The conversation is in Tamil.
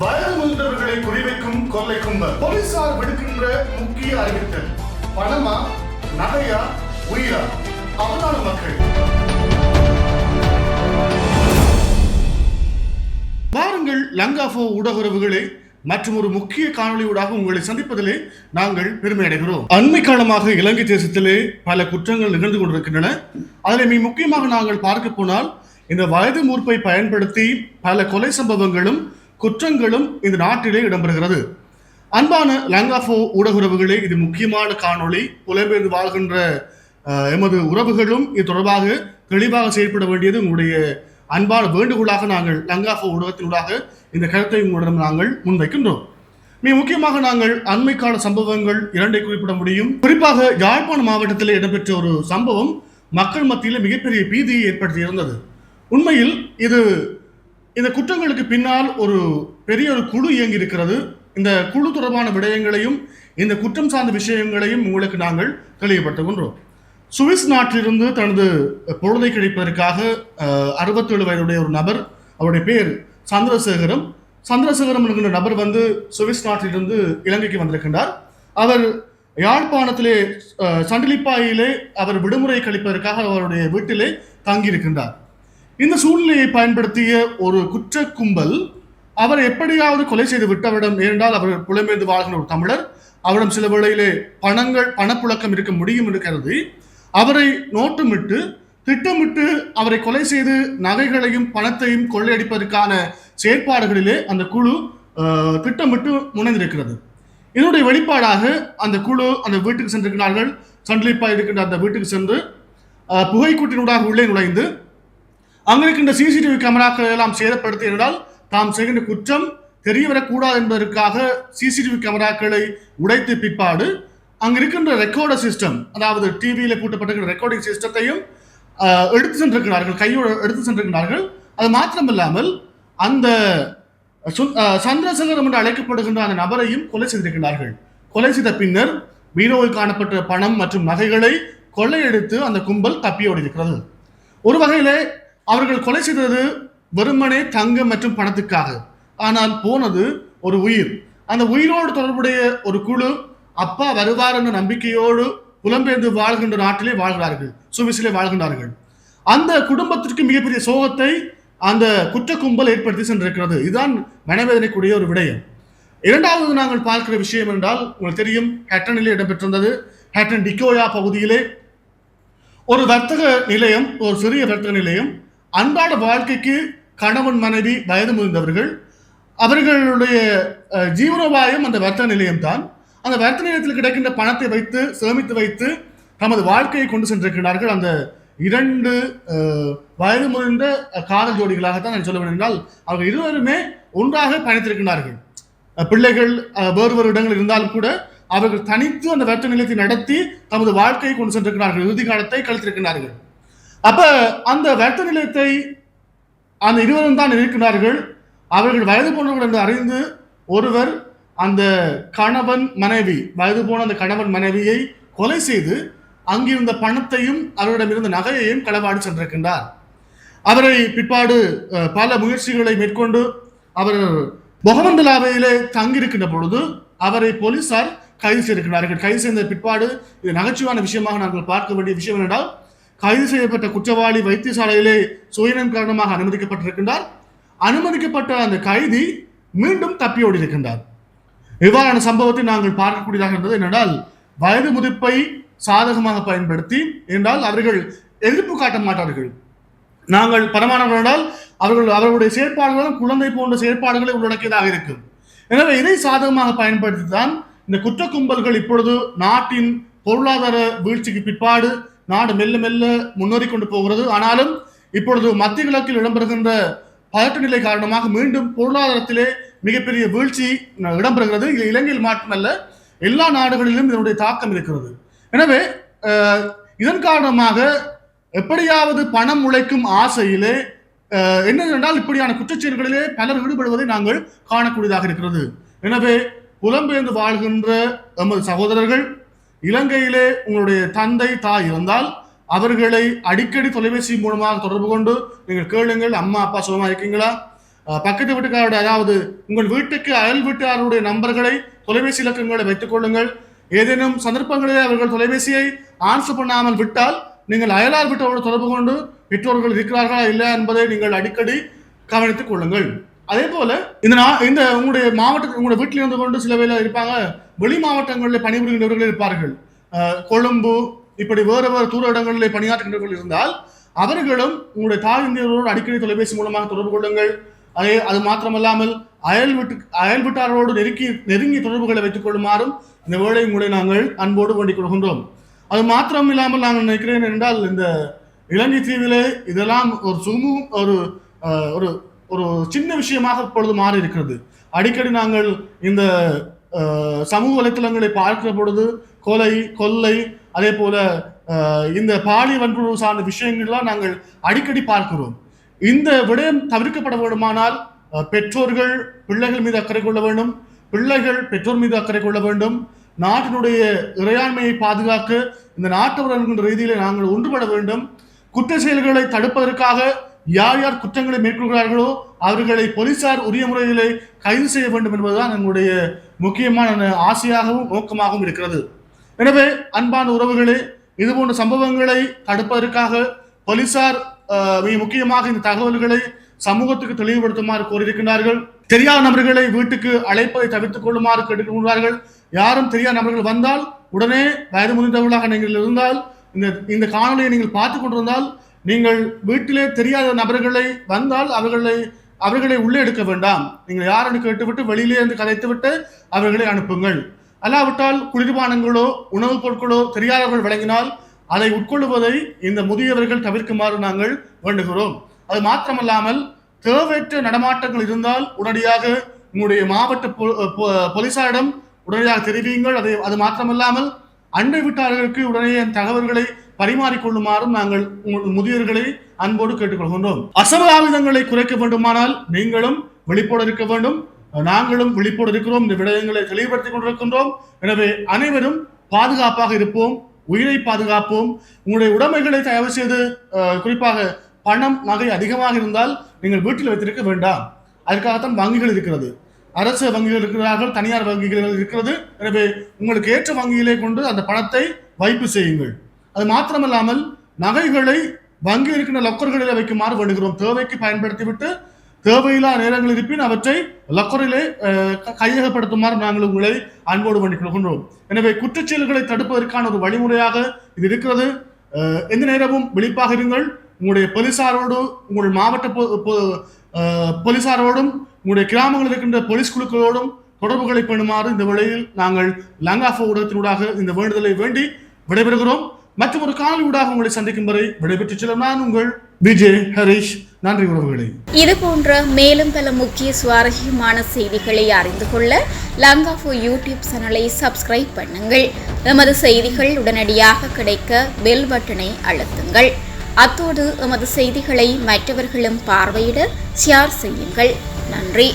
வயது முதிர்ந்தவர்களை குறிவைக்கும் கொள்ளை கும்பல். போலீசார் விடுக்கின்ற முக்கிய அறிவித்தல்: பணமா, நகையா, உயிரா? அவதான மக்கள், வாருங்கள் லங்காஃபோ ஊடக உறவுகளே, மற்றும் ஒரு முக்கிய காணொலியூடாக உங்களை சந்திப்பதிலே நாங்கள் பெருமை அடைகிறோம். அண்மை காலமாக இலங்கை தேசத்திலே பல குற்றங்கள் நிகழ்ந்து கொண்டிருக்கின்றன. அதில் மிக முக்கியமாக நாங்கள் பார்க்க போனால், இந்த வயது மூர்ப்பை பயன்படுத்தி பல கொலை சம்பவங்களும் குற்றங்களும் இந்த நாட்டிலே இடம்பெறுகிறது. அன்பான லங்காஃபோ ஊடக உறவுகளே, இது முக்கியமான காணொளி. புலம்பெயர்ந்து வாழ்கின்ற எமது உறவுகளும் இது தொடர்பாக தெளிவாக செயல்பட வேண்டியது உங்களுடைய அன்பான வேண்டுகோளாக நாங்கள் லங்காஃபோ ஊடகத்தினூடாக இந்த கருத்தை உங்களிடம் நாங்கள் முன்வைக்கின்றோம். மிக முக்கியமாக நாங்கள் அண்மை கால சம்பவங்கள் இரண்டை குறிப்பிட முடியும். குறிப்பாக யாழ்ப்பாண மாவட்டத்தில் இடம்பெற்ற ஒரு சம்பவம் மக்கள் மத்தியில் மிகப்பெரிய பீதியை ஏற்படுத்தி இருந்தது. உண்மையில் இந்த குற்றங்களுக்கு பின்னால் ஒரு பெரிய ஒரு குழு இயங்கி இருக்கிறது. இந்த குழு தொடர்பான விடயங்களையும் இந்த குற்றம் சார்ந்த விஷயங்களையும் உங்களுக்கு நாங்கள் தெளிவுபடுத்துகின்றோம். சுவிஸ் நாட்டிலிருந்து தனது பொழுதை கிடைப்பதற்காக 67 வயதுடைய ஒரு நபர், அவருடைய பேர் சந்திரசேகரம் என்கிற நபர் சுவிஸ் நாட்டிலிருந்து இலங்கைக்கு வந்திருக்கின்றார். அவர் யாழ்ப்பாணத்திலே சண்டிலிப்பாயிலே அவர் விடுமுறை கழிப்பதற்காக அவருடைய வீட்டிலே தங்கியிருக்கின்றார். இந்த சூழ்நிலையை பயன்படுத்திய ஒரு குற்ற கும்பல் அவரை எப்படியாவது கொலை செய்து விட்டவரிடம், ஏனென்றால் அவர் புலம்பெயர்ந்து வாழ்கிற ஒரு தமிழர், அவரிடம் சில வேளையிலே பணப்புழக்கம் இருக்க முடியும் என்று கருதி அவரை நோட்டமிட்டு திட்டமிட்டு அவரை கொலை செய்து நகைகளையும் பணத்தையும் கொள்ளையடிப்பதற்கான செயற்பாடுகளிலே அந்த குழு திட்டமிட்டு முனைந்திருக்கிறது. இதனுடைய வெளிப்பாடாக அந்த குழு அந்த வீட்டுக்கு சென்றிருக்கிறார்கள். சண்டிலிப்பாய் இருக்கின்ற அந்த வீட்டுக்கு சென்று புகைக்கூட்டினூடாக உள்ளே நுழைந்து அங்கிருக்கின்ற சிசிடிவி கேமராக்களை எல்லாம் சேதப்படுத்தி, என்றால் தாம் செய்கின்ற குற்றம் தெரியவரக்கூடாது என்பதற்காக சிசிடிவி கேமராக்களை உடைத்து பிற்பாடு அங்கிருக்கின்ற ரெக்கார்டர் சிஸ்டம், அதாவது டிவியில பூட்டப்பட்டிருக்கிற ரெக்கார்டிங் சிஸ்டத்தையும் எடுத்து சென்றிருக்கிறார்கள், கையோடு எடுத்து சென்றிருக்கிறார்கள். அது மாத்திரமில்லாமல் அந்த சந்திரசேகரம் என்று அழைக்கப்படுகின்ற அந்த நபரையும் கொலை செய்திருக்கிறார்கள். கொலை செய்த பின்னர் பீரோவில் காணப்பட்ட பணம் மற்றும் நகைகளை கொள்ளையடித்து அந்த கும்பல் தப்பியோடி இருக்கிறது. ஒரு வகையிலே அவர்கள் கொலை செய்தது வெறுமனே தங்கம் மற்றும் பணத்துக்காக, ஆனால் போனது ஒரு உயிர். அந்த உயிரோடு தொடர்புடைய ஒரு குழு அப்பா வருவார் என்ற நம்பிக்கையோடு புலம்பெயர்ந்து வாழ்கின்ற நாட்டிலே வாழ்கிறார்கள், சுவிஸிலே வாழ்கின்றார்கள். அந்த குடும்பத்திற்கு மிகப்பெரிய சோகத்தை அந்த குற்ற கும்பல் ஏற்படுத்தி சென்றிருக்கிறது. இதுதான் மனவேதனைக்குரிய ஒரு விடயம். இரண்டாவது நாங்கள் பார்க்கிற விஷயம் என்றால், உங்களுக்கு தெரியும், ஹேட்டனிலே இடம்பெற்றிருந்தது. ஹேட்டன் டிக்கோயா பகுதியிலே ஒரு வர்த்தக நிலையம், ஒரு சிறிய வர்த்தக நிலையம். அன்றாட வாழ்க்கைக்கு கணவன் மனைவி வயது முதிர்ந்தவர்கள், அவர்களுடைய ஜீவனோபாயம் அந்த வர்த்தக நிலையம் தான். அந்த வர்த்தக நிலையத்தில் கிடைக்கின்ற பணத்தை வைத்து சேமித்து வைத்து தமது வாழ்க்கையை கொண்டு சென்றிருக்கிறார்கள். அந்த 2 வயது முதிர்ந்த காதல் ஜோடிகளாகத்தான் நான் சொல்ல வேண்டும். என்றால் அவர்கள் இருவருமே ஒன்றாக பயணித்திருக்கிறார்கள். பிள்ளைகள் வேறு இடங்கள் இருந்தாலும் கூட அவர்கள் தனித்து அந்த வர்த்தக நிலையத்தை நடத்தி தமது வாழ்க்கையை கொண்டு சென்றிருக்கிறார்கள், இறுதி காலத்தை கழித்திருக்கிறார்கள். அப்ப அந்த வர்த்தக நிலையத்தை அந்த இருவரும் தான் இருக்கிறார்கள். அவர்கள் வயது போனவர்கள் என்று அறிந்து ஒருவர் அந்த கணவன் மனைவி, வயது போன அந்த கணவன் மனைவியை கொலை செய்து அங்கிருந்த பணத்தையும் அவரிடமிருந்த நகையையும் களவாடி சென்றிருக்கின்றார். அவரை பிற்பாடு பல முயற்சிகளை மேற்கொண்டு அவர் பொகமந்தலாவையிலே தங்கியிருக்கின்ற பொழுது அவரை போலீசார் கைது செய்திருக்கிறார்கள். கைது செய்த பிற்பாடு இது நகைச்சுவான விஷயமாக நாங்கள் பார்க்க வேண்டிய விஷயம் என்றால், கைது செய்யப்பட்ட குற்றவாளி வைத்தியசாலையிலே சுயநலம் காரணமாக அனுமதிக்கப்பட்டிருக்கின்றார். அனுமதிக்கப்பட்ட அந்த கைதி மீண்டும் தப்பியோடி இருக்கின்றார். இவ்வாறான சம்பவத்தை நாங்கள் பார்க்கக்கூடியதாக இருந்தது. என்னென்றால், வயது முதிர்ப்பை சாதகமாக பயன்படுத்தி, என்றால் அவர்கள் எதிர்ப்பு காட்ட மாட்டார்கள். நாங்கள் பரமானவர்கள் என்றால் அவர்களுடைய செயற்பாடுகளும் குழந்தை போன்ற செயற்பாடுகளை உள்ளடக்கியதாக இருக்கும். எனவே இதை சாதகமாக பயன்படுத்தி தான் இந்த குற்ற கும்பல்கள் இப்பொழுது நாட்டின் பொருளாதார வீழ்ச்சிக்கு பிற்பாடு நாடு மெல்ல மெல்ல முன்னேறி கொண்டு போகிறது. ஆனாலும் இப்பொழுது மத்திய கிழக்கில் இடம்பெறுகின்ற பதட்ட நிலை காரணமாக மீண்டும் பொருளாதாரத்திலே மிகப்பெரிய வீழ்ச்சி இடம்பெறுகிறது. இலங்கையில் மட்டுமல்ல, எல்லா நாடுகளிலும் இதனுடைய தாக்கம் இருக்கிறது. எனவே இதன் காரணமாக எப்படியாவது பணம் உழைக்கும் ஆசையிலே என்னவென்றால் இப்படியான குற்றச்செயல்களிலே பலர் ஈடுபடுவதை நாங்கள் காணக்கூடியதாக இருக்கிறது. எனவே புலம்பெயர்ந்து வாழ்கின்ற எமது சகோதரர்கள், இலங்கையிலே உங்களுடைய தந்தை தாய் இருந்தால் அவர்களை அடிக்கடி தொலைபேசி மூலமாக தொடர்பு கொண்டு நீங்கள் கேளுங்கள், அம்மா அப்பா சுகமா இருக்கீங்களா, பக்கத்து வீட்டுக்காரோட, அதாவது உங்கள் வீட்டுக்கு அயல் வீட்டாருடைய நம்பர்களை, தொலைபேசி இலக்கங்களை வைத்துக் கொள்ளுங்கள். ஏதேனும் சந்தர்ப்பங்களிலே அவர்கள் தொலைபேசியை ஆன்சர் பண்ணாமல் விட்டால் நீங்கள் அயலார் வீட்டோடு தொடர்பு கொண்டு பெற்றோர்கள் இருக்கிறார்களா இல்லை என்பதை நீங்கள் அடிக்கடி கவனித்துக் கொள்ளுங்கள். அதே போல இந்த உங்களுடைய மாவட்டத்தில், உங்களுடைய வீட்டில் இருந்து கொண்டு சில வேலை இருப்பாங்க, வெளி மாவட்டங்களில் பணிபுரிகின்றவர்கள் இருப்பார்கள். கொழும்பு இப்படி வேறு தூர இடங்களில் பணியாற்றுகின்றவர்கள் இருந்தால் அவர்களும் உங்களுடைய தாய் இந்தியர்களோடு அடிக்கடி தொலைபேசி மூலமாக தொடர்பு கொள்ளுங்கள். அது மாத்திரமல்லாமல் அயல் வீட்டாரோடு நெருங்கிய தொடர்புகளை வைத்துக் கொள்ளுமாறும் இந்த வேளை உங்களை நாங்கள் அன்போடு வேண்டிக் கொள்கின்றோம். அது மாத்திரம் இல்லாமல் நாங்கள் நினைக்கிறேன் என்றால், இந்த இலங்கை தீவிலே இதெல்லாம் ஒரு ஒரு ஒரு சின்ன விஷயமாக இப்பொழுது மாறி இருக்கிறது. அடிக்கடி நாங்கள் இந்த சமூக வலைத்தளங்களை பார்க்கிற பொழுது கொள்ளை அதே போல இந்த பாலியல் வன்புணர்வு சார்ந்த விஷயங்கள்லாம் நாங்கள் அடிக்கடி பார்க்கிறோம். இந்த விடயம் தவிர்க்கப்பட வேண்டுமானால் பெற்றோர்கள் பிள்ளைகள் மீது அக்கறை கொள்ள வேண்டும், பிள்ளைகள் பெற்றோர் மீது அக்கறை கொள்ள வேண்டும். நாட்டினுடைய இறையாண்மையை பாதுகாக்க இந்த நாட்டவர் என்கின்ற ரீதியிலே நாங்கள் ஒன்றுபட வேண்டும். குற்ற செயல்களை தடுப்பதற்காக யார் யார் குற்றங்களை மேற்கொள்கிறார்களோ அவர்களை போலீசார் உரிய முறையிலே கைது செய்ய வேண்டும் என்பதுதான் எங்களுடைய முக்கியமான ஆசையாகவும் நோக்கமாகவும் இருக்கிறது. எனவே அன்பான உறவுகளே, இதுபோன்ற சம்பவங்களை தடுப்பதற்காக போலீசார் மிக முக்கியமாக இந்த தகவல்களை சமூகத்துக்கு தெளிவுபடுத்துமாறு கோரியிருக்கிறார்கள். தெரியாத நபர்களை வீட்டுக்கு அழைப்பதை தவிர்த்துக் கொள்ளுமாறு கேட்டுக்கொள்கிறார்கள். யாரும் தெரியாத நபர்கள் வந்தால் உடனே வயது முதிர்ந்தவர்களாக நீங்கள் இருந்தால், இந்த காணொலியை நீங்கள் பார்த்து கொண்டிருந்தால், நீங்கள் வீட்டிலே தெரியாத நபர்களை வந்தால் அவர்களை உள்ளே எடுக்க வேண்டாம். நீங்கள் யாருன்னு கேட்டுவிட்டு வெளியிலே இருந்து கதைத்துவிட்டு அவர்களை அனுப்புங்கள். அல்லாவிட்டால் குளிர்பானங்களோ உணவுப் பொருட்களோ தெரியாதவர்கள் வழங்கினால் அதை உட்கொள்வதை இந்த முதியவர்கள் தவிர்க்குமாறு நாங்கள் வேண்டுகிறோம். அது மாத்திரமல்லாமல் தேவையற்ற நடமாட்டங்கள் இருந்தால் உடனடியாக உங்களுடைய மாவட்ட போலீசாரிடம் உடனடியாக தெரிவியுங்கள். அது மாத்திரமல்லாமல் அண்டை வீட்டாளர்களுக்கு உடனே தகவல்களை பரிமாறிக்கொள்ளுமாறும் நாங்கள் முதியோர்களை அன்போடு கேட்டுக்கொள்கின்றோம். அசம்பாவிதங்களை குறைக்க வேண்டுமானால் நீங்களும் விழிப்போடு இருக்க வேண்டும், நாங்களும் விழிப்போடு இருக்கிறோம். இந்த விடயங்களை தெளிவுபடுத்திக் கொண்டிருக்கின்றோம். எனவே அனைவரும் பாதுகாப்பாக இருப்போம், உயிரை பாதுகாப்போம். உங்களுடைய உடைமைகளை தயவு செய்து, குறிப்பாக பணம் நகை அதிகமாக இருந்தால் நீங்கள் வீட்டில் வைத்திருக்க வேண்டாம். அதற்காகத்தான் வங்கிகள் இருக்கிறது. அரசு வங்கிகள் இருக்கிறார்கள், தனியார் வங்கிகள் இருக்கிறது. எனவே உங்களுக்கு ஏற்ற வங்கியிலே கொண்டு அந்த பணத்தை வைப்பு செய்யுங்கள். அது மாத்திரமல்லாமல் நகைகளை வங்கி இருக்கின்ற லொக்கர்களில் வைக்குமாறு வேண்டுகிறோம். தேவைக்கு பயன்படுத்திவிட்டு தேவையில்லா நேரங்கள் இருப்பின் அவற்றை லொக்கரிலே கையகப்படுத்துமாறு நாங்கள் உங்களை அன்போடு வேண்டிக் கொள்கின்றோம். எனவே குற்றச்செயல்களை தடுப்பதற்கான ஒரு வழிமுறையாக இது இருக்கிறது. எந்த நேரமும் விழிப்பாக இருங்கள். உங்களுடைய போலீசாரோடு, உங்கள் மாவட்ட போலீசாரோடும், உங்களுடைய கிராமங்களில் இருக்கின்ற போலீஸ் குழுக்களோடும் தொடர்புகளை பேணுமாறு இந்த வேளையில் நாங்கள் லங்காஃபோ ஊடகத்தினூடாக இந்த வேண்டுதலை வேண்டி விடைபெறுகிறோம். மற்றும் ஒரு காணொலி ஊடாக உங்களை சந்திக்கும் வரை விடைபெற்று செல்லும் நான் உங்கள் விஜே ஹரிஷ். நன்றி உறவுகளே. இது போன்ற மேலும் பல முக்கிய சுவாரஸ்யமான செய்திகளை அறிந்து கொள்ள லங்காஃபோ யூடியூப் சேனலை சப்ஸ்கிரைப் பண்ணுங்கள். எமது செய்திகள் உடனடியாக கிடைக்க பெல் பட்டனை அழுத்துங்கள். அத்தோடு எமது செய்திகளை மற்றவர்களும் பார்வையிட ஷேர் செய்யுங்கள். நன்றி.